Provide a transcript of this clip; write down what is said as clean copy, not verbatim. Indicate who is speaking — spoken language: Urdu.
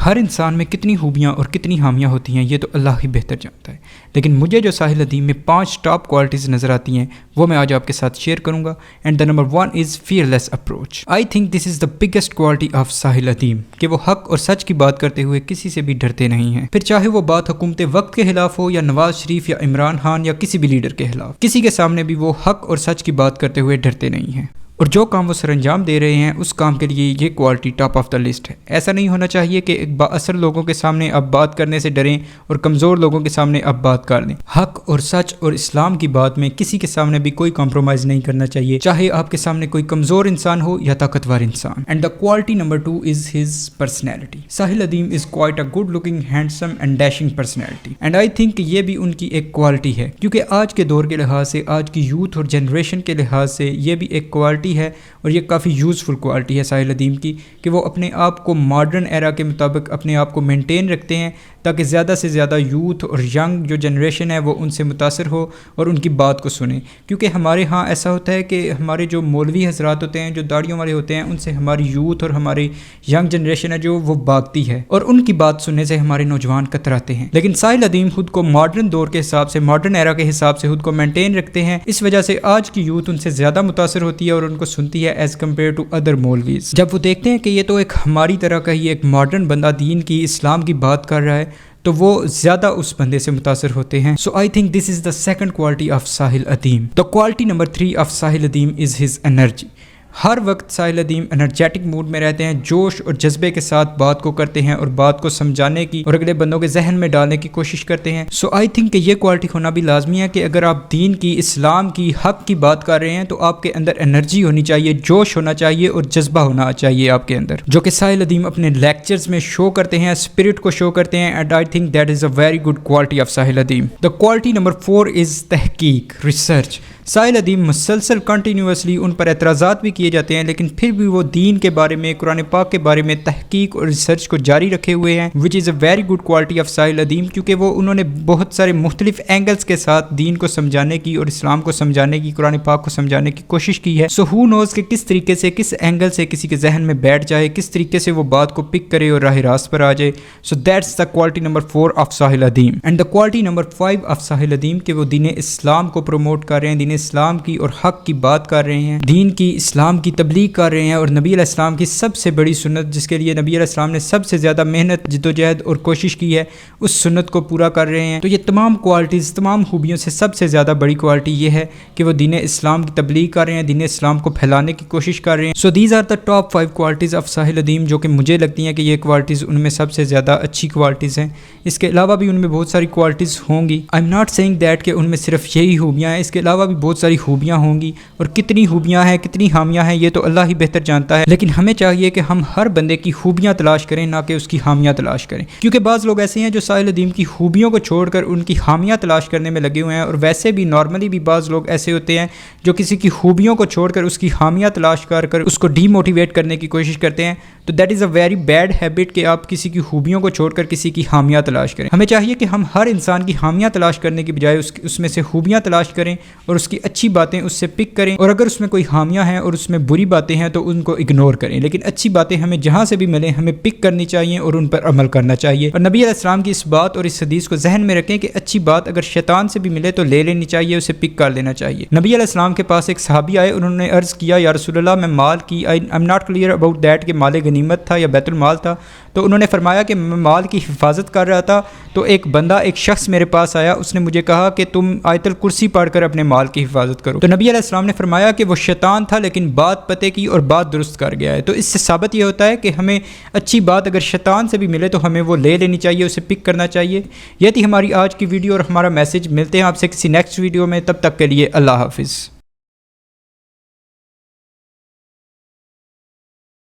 Speaker 1: ہر انسان میں کتنی خوبیاں اور کتنی خامیاں ہوتی ہیں یہ تو اللہ ہی بہتر جانتا ہے، لیکن مجھے جو ساحل ادیم میں 5 ٹاپ کوالٹیز نظر آتی ہیں وہ میں آج آپ کے ساتھ شیئر کروں گا. And the number 1 is fearless approach. I think this is the biggest quality of Sahil Adeem کہ وہ حق اور سچ کی بات کرتے ہوئے کسی سے بھی ڈرتے نہیں ہیں، پھر چاہے وہ بات حکومت وقت کے خلاف ہو یا نواز شریف یا عمران خان یا کسی بھی لیڈر کے خلاف، کسی کے سامنے بھی وہ حق اور سچ کی بات کرتے ہوئے ڈرتے نہیں ہیں، اور جو کام وہ سر انجام دے رہے ہیں اس کام کے لیے یہ quality top of the list ہے. ایسا نہیں ہونا چاہیے کہ ایک بااثر لوگوں کے سامنے آپ بات کرنے سے ڈریں اور کمزور لوگوں کے سامنے آپ بات کر لیں. حق اور سچ اور اسلام کی بات میں کسی کے سامنے بھی کوئی کمپرومائز نہیں کرنا چاہیے، چاہے آپ کے سامنے کوئی کمزور انسان ہو یا طاقتور انسان. And the quality number 2 is his personality. Sahil Adeem is quite a good looking handsome and dashing personality, and I think یہ بھی ان کی ایک کوالٹی ہے، کیونکہ آج کے دور کے لحاظ سے، آج کی یوتھ اور جنریشن کے لحاظ سے یہ بھی ایک کوالٹی ہے، اور یہ کافی یوزفل کوالٹی ہے ساحل ادیم کی کہ وہ اپنے آپ کو ماڈرن ایرا کے مطابق اپنے آپ کو مینٹین رکھتے ہیں تاکہ زیادہ سے زیادہ یوتھ اور ینگ جو جنریشن ہے وہ ان سے متاثر ہو اور ان کی بات کو سنیں. کیونکہ ہمارے ہاں ایسا ہوتا ہے کہ ہمارے جو مولوی حضرات ہوتے ہیں، جو داڑھیوں والے ہوتے ہیں، ان سے ہماری یوتھ اور ہماری ینگ جنریشن ہے جو وہ بھاگتی ہے، اور ان کی بات سننے سے ہمارے نوجوان کتراتے ہیں. لیکن ساحل ادیم خود کو ماڈرن دور کے حساب سے، ماڈرن ایرا کے حساب سے خود کو مینٹین رکھتے ہیں. اس وجہ سے آج کی یوتھ ان سے زیادہ متاثر ہوتی ہے اور ان کو سنتی ہے ایز کمپیئر ٹو ادر مولویز. جب وہ دیکھتے ہیں کہ یہ تو ایک ہماری طرح کا ہی ایک ماڈرن بندہ دین کی، اسلام کی بات کر رہا ہے، تو وہ زیادہ اس بندے سے متاثر ہوتے ہیں. So I think this is the second quality of Sahil Adeem. The quality number 3 of Sahil Adeem is his energy. ہر وقت ساحل ادیم انرجیٹک موڈ میں رہتے ہیں، جوش اور جذبے کے ساتھ بات کو کرتے ہیں اور بات کو سمجھانے کی اور اگلے بندوں کے ذہن میں ڈالنے کی کوشش کرتے ہیں. سو آئی تھنک کہ یہ کوالٹی ہونا بھی لازمی ہے کہ اگر آپ دین کی، اسلام کی، حق کی بات کر رہے ہیں تو آپ کے اندر انرجی ہونی چاہیے، جوش ہونا چاہیے اور جذبہ ہونا چاہیے آپ کے اندر، جو کہ ساحل ادیم اپنے لیکچرز میں شو کرتے ہیں، اسپرٹ کو شو کرتے ہیں. And I think that is a very good quality of Sahil Adeem. The quality number 4 is تحقیق، ریسرچ. ساحل ادیم مسلسل کنٹینیوسلی ان پر اعتراضات بھی کیے جاتے ہیں، لیکن پھر بھی وہ دین کے بارے میں، قرآن پاک کے بارے میں تحقیق اور ریسرچ کو جاری رکھے ہوئے ہیں، which is a very good quality of Sahil Adeem. کیونکہ وہ انہوں نے بہت سارے مختلف اینگلز کے ساتھ دین کو سمجھانے کی اور اسلام کو سمجھانے کی، قرآن پاک کو سمجھانے کی کوشش کی ہے. سو ہو نوز کہ کس طریقے سے، کس اینگل سے کسی کے ذہن میں بیٹھ جائے، کس طریقے سے وہ بات کو پک کرے اور راہ راست پر آ جائے. So that's the quality number 4 of Sahil Adeem. And the quality number 5 of Sahil Adeem کہ وہ دین اسلام کو پروموٹ کر رہے ہیں، دین اسلام کی اور حق کی بات کر رہے ہیں، دین کی، اسلام کی تبلیغ کر رہے ہیں، اور نبی علیہ السلام کی سب سے بڑی سنت جس کے لیے نبی علیہ السلام نے سب سے زیادہ محنت، جدوجہد اور کوشش کی ہے، اس سنت کو پورا کر رہے ہیں. تو یہ تمام کوالٹیز، تمام خوبیوں سے سب سے زیادہ بڑی کوالٹی یہ ہے کہ وہ دین اسلام کی تبلیغ کر رہے ہیں، دین اسلام کو پھیلانے کی کوشش کر رہے ہیں. So these are the top 5 qualities of Sahil Adeem, جو کہ مجھے لگتی ہیں کہ یہ کوالٹیز ان میں سب سے زیادہ اچھی کوالٹیز ہیں. اس کے علاوہ بھی ان میں بہت ساری کوالٹیز ہوں گی. I am not seeing that کہ ان میں صرف یہی خوبیاں ہیں، اس کے علاوہ بھی بہت ساری خوبیاں ہوں گی، اور کتنی خوبیاں ہیں، کتنی خامیاں ہیں یہ تو اللہ ہی بہتر جانتا ہے. لیکن ہمیں چاہیے کہ ہم ہر بندے کی خوبیاں تلاش کریں، نہ کہ اس کی خامیاں تلاش کریں. کیونکہ بعض لوگ ایسے ہیں جو ساحل ادیم کی خوبیوں کو چھوڑ کر ان کی خامیاں تلاش کرنے میں لگے ہوئے ہیں، اور ویسے بھی نارملی بھی بعض لوگ ایسے ہوتے ہیں جو کسی کی خوبیوں کو چھوڑ کر اس کی خامیاں تلاش کر اس کو ڈی موٹیویٹ کرنے کی کوشش کرتے ہیں. تو that is a very bad habit کہ آپ کسی کی خوبیوں کو چھوڑ کر کسی کی خامیاں تلاش کریں. ہمیں چاہیے کہ ہم ہر انسان کی خامیاں تلاش کرنے کی بجائے اس میں سے خوبیاں تلاش کریں اور اس کی اچھی باتیں اس سے پک کریں، اور اگر اس میں کوئی خامیاں ہیں اور اس میں بری باتیں ہیں تو ان کو اگنور کریں. لیکن اچھی باتیں ہمیں جہاں سے بھی ملیں ہمیں پک کرنی چاہیے اور ان پر عمل کرنا چاہیے. اور نبی علیہ السلام کی اس بات اور اس حدیث کو ذہن میں رکھیں کہ اچھی بات اگر شیطان سے بھی ملے تو لے لینی چاہیے، اسے پک کر لینا چاہیے. نبی علیہ السلام کے پاس ایک صحابی آئے، انہوں نے عرض کیا یا رسول اللہ میں مال کی، آئی am not clear about that کہ مال غنیمت تھا یا بیت المال تھا. تو انہوں نے فرمایا کہ میں مال کی حفاظت کر رہا تھا، تو ایک بندہ، ایک شخص میرے پاس آیا، اس نے مجھے کہا کہ تم آیت الکرسی پڑھ کر اپنے مال کی حفاظت کرو. تو نبی علیہ السلام نے فرمایا کہ وہ شیطان تھا لیکن بات پتے کی اور بات درست کر گیا ہے. تو اس سے ثابت یہ ہوتا ہے کہ ہمیں اچھی بات اگر شیطان سے بھی ملے تو ہمیں وہ لے لینی چاہیے، اسے پک کرنا چاہیے. یہ تھی ہماری آج کی ویڈیو اور ہمارا میسج. ملتے ہیں آپ سے کسی نیکسٹ ویڈیو میں، تب تک کے لیے اللہ حافظ.